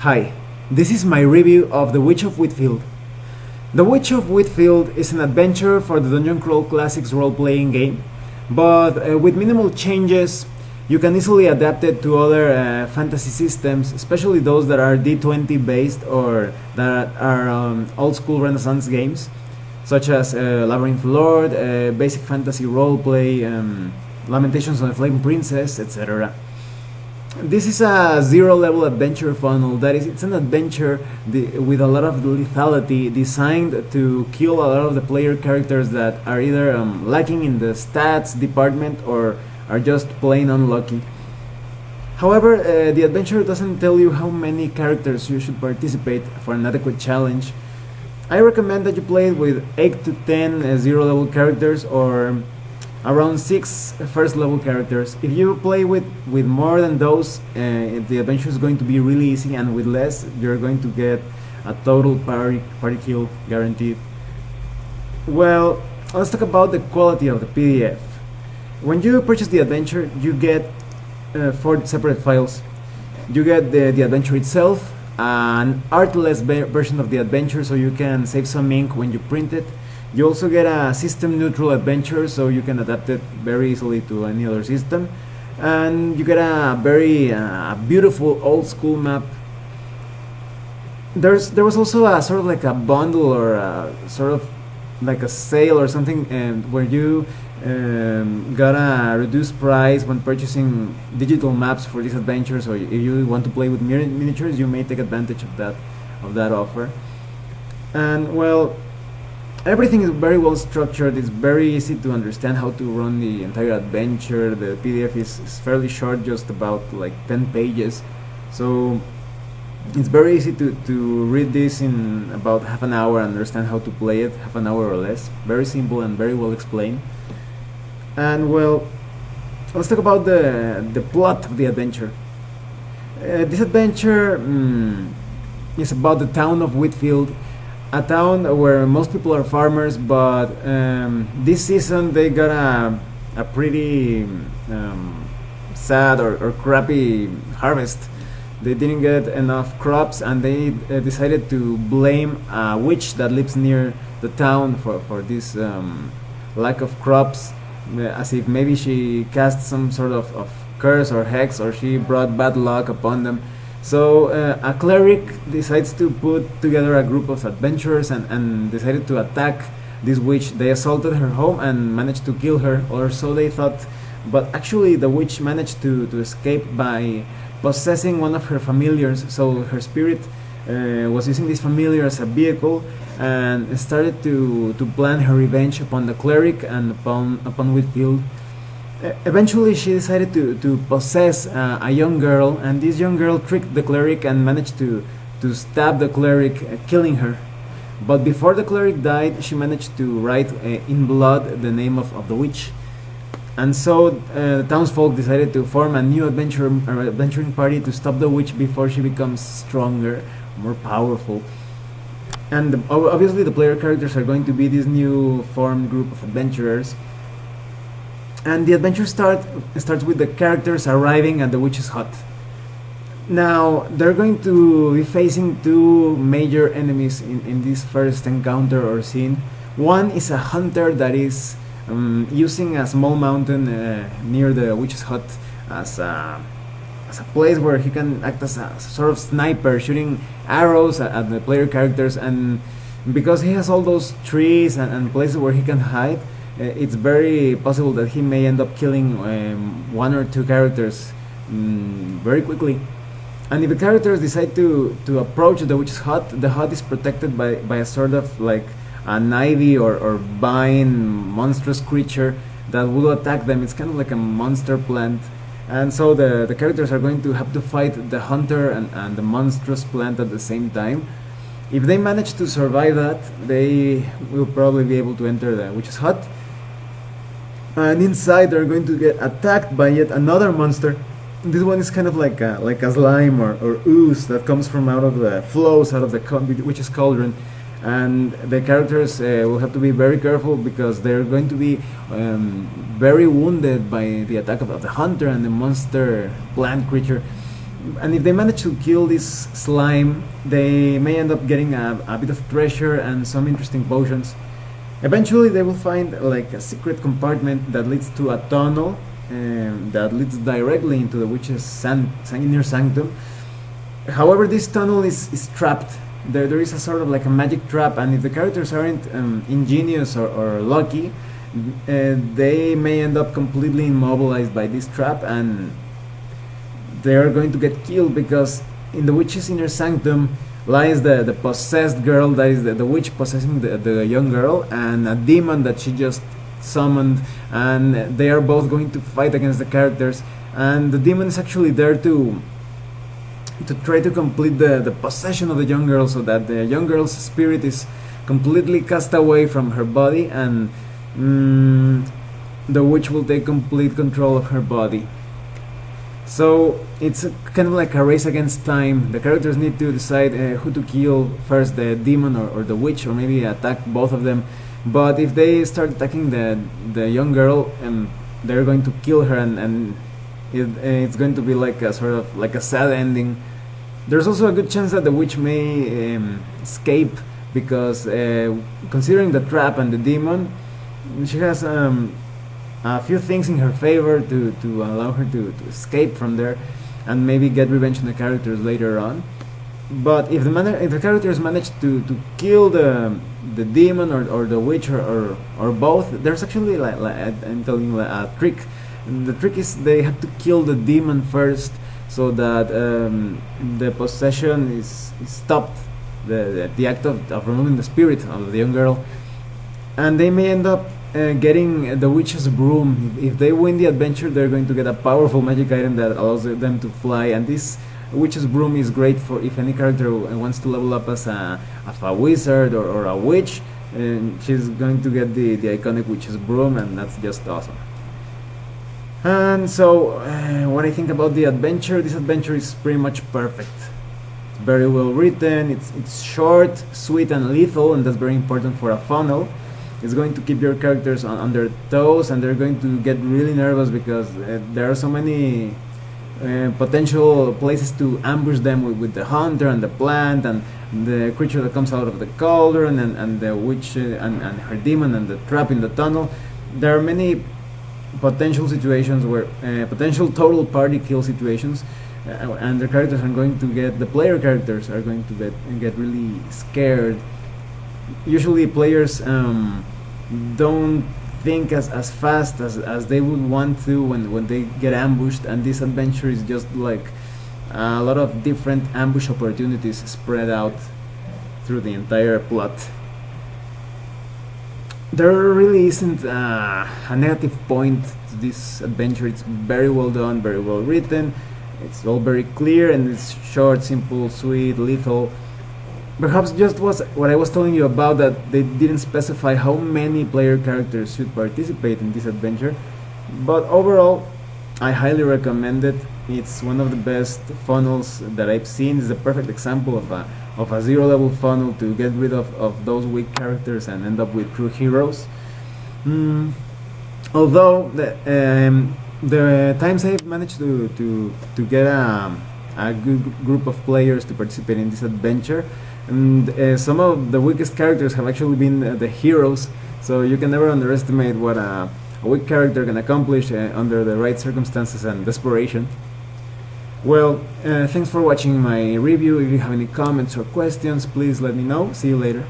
Hi, this is my review of The Witch of Wydfield. The Witch of Wydfield is an adventure for the Dungeon Crawl Classics role-playing game, but with minimal changes, you can easily adapt it to other fantasy systems, especially those that are D20 based or that are old-school Renaissance games, such as Labyrinth Lord, Basic Fantasy Roleplay, Lamentations of the Flame Princess, etc. This is a zero-level adventure funnel. That is, it's an adventure with a lot of lethality, designed to kill a lot of the player characters that are either lacking in the stats department or are just plain unlucky. However, the adventure doesn't tell you how many characters you should participate for an adequate challenge. I recommend that you play it with 8 to 10 zero-level characters or around 6 first level characters. If you play with more than those, the adventure is going to be really easy, and with less, you're going to get a total party kill guaranteed. Well, let's talk about the quality of the PDF. When you purchase the adventure, you get 4 separate files. You get the adventure itself, an artless version of the adventure so you can save some ink when you print it. You also get a system neutral adventure so you can adapt it very easily to any other system, and you get a very beautiful old school map. There was also a sort of like a bundle or a sort of like a sale or something where you got a reduced price when purchasing digital maps for this adventure. So if you want to play with miniatures, you may take advantage of that offer. And well, everything is very well structured. It's very easy to understand how to run the entire adventure. The PDF is fairly short, just about like 10 pages. So it's very easy to read this in about half an hour and understand how to play it, half an hour or less. Very simple and very well explained. And well, let's talk about the plot of the adventure. This adventure is about the town of Wydfield, a town where most people are farmers, but this season they got a pretty sad or crappy harvest. They didn't get enough crops, and they decided to blame a witch that lives near the town for this lack of crops, as if maybe she cast some sort of curse or hex, or she brought bad luck upon them. So a cleric decides to put together a group of adventurers and decided to attack this witch. They assaulted her home and managed to kill her, or so they thought. But actually the witch managed to escape by possessing one of her familiars. So her spirit was using this familiar as a vehicle and started to plan her revenge upon the cleric and upon Wydfield. Eventually she decided to possess a young girl, and this young girl tricked the cleric and managed to stab the cleric, killing her. But before the cleric died, she managed to write in blood the name of the witch. And so the townsfolk decided to form a new adventuring party to stop the witch before she becomes stronger, more powerful. And obviously the player characters are going to be this new formed group of adventurers. And the adventure starts with the characters arriving at the witch's hut. Now, they're going to be facing 2 major enemies in this first encounter or scene. One is a hunter that is using a small mountain near the witch's hut as a place where he can act as a sort of sniper, shooting arrows at the player characters. And because he has all those trees and places where he can hide, it's very possible that he may end up killing 1 or 2 characters very quickly. And if the characters decide to approach the witch's hut, the hut is protected by a sort of like an ivy or vine monstrous creature that will attack them. It's kind of like a monster plant. And so the characters are going to have to fight the hunter and the monstrous plant at the same time. If they manage to survive that, they will probably be able to enter the witch's hut. And inside they're going to get attacked by yet another monster. This one is kind of like a slime or ooze that comes from out of the witch's cauldron. And the characters will have to be very careful because they're going to be very wounded by the attack of the hunter and the monster plant creature. And if they manage to kill this slime, they may end up getting a bit of treasure and some interesting potions. Eventually they will find like a secret compartment that leads to a tunnel that leads directly into the witch's inner sanctum. However, this tunnel is trapped. There is a sort of like a magic trap, and if the characters aren't ingenious or lucky, they may end up completely immobilized by this trap, and they are going to get killed, because in the witch's inner sanctum lies the possessed girl, that is the witch possessing the young girl, and a demon that she just summoned, and they are both going to fight against the characters, and the demon is actually there to try to complete the possession of the young girl, so that the young girl's spirit is completely cast away from her body, and the witch will take complete control of her body. So it's kind of like a race against time. The characters need to decide who to kill first, the demon or the witch, or maybe attack both of them. But if they start attacking the young girl, they're going to kill her, and it's going to be like a sort of like a sad ending. There's also a good chance that the witch may escape, because considering the trap and the demon, she has a few things in her favor to allow her to escape from there and maybe get revenge on the characters later on. But if the characters manage to kill the demon or the witch or both, there's actually like I'm telling you a trick. The trick is they have to kill the demon first, so that the possession is stopped, the act of removing the spirit of the young girl, and they may end up getting the witch's broom. If they win the adventure, they're going to get a powerful magic item that allows them to fly, and this witch's broom is great for if any character wants to level up as a wizard or a witch. She's going to get the iconic witch's broom, and that's just awesome. And so what I think about the adventure, this adventure is pretty much perfect. It's very well written, it's short, sweet and lethal, and that's very important for a funnel. It's going to keep your characters on their toes, and they're going to get really nervous, because there are so many potential places to ambush them with the hunter and the plant and the creature that comes out of the cauldron, and the witch and her demon and the trap in the tunnel. There are many potential situations where potential total party kill situations, and the characters are going to the player characters are going to get really scared. Usually players don't think as fast as they would want to when they get ambushed, and this adventure is just like a lot of different ambush opportunities spread out through the entire plot. There really isn't a negative point to this adventure. It's very well done, very well written, it's all very clear, and it's short, simple, sweet, lethal. Perhaps just was what I was telling you about, that they didn't specify how many player characters should participate in this adventure, but overall I highly recommend it. It's one of the best funnels that I've seen. It's a perfect example of a zero level funnel to get rid of those weak characters and end up with true heroes. Although the times I've managed to get a good group of players to participate in this adventure, and some of the weakest characters have actually been the heroes, so you can never underestimate what a weak character can accomplish under the right circumstances and desperation. Well, thanks for watching my review. If you have any comments or questions, please let me know. See you later.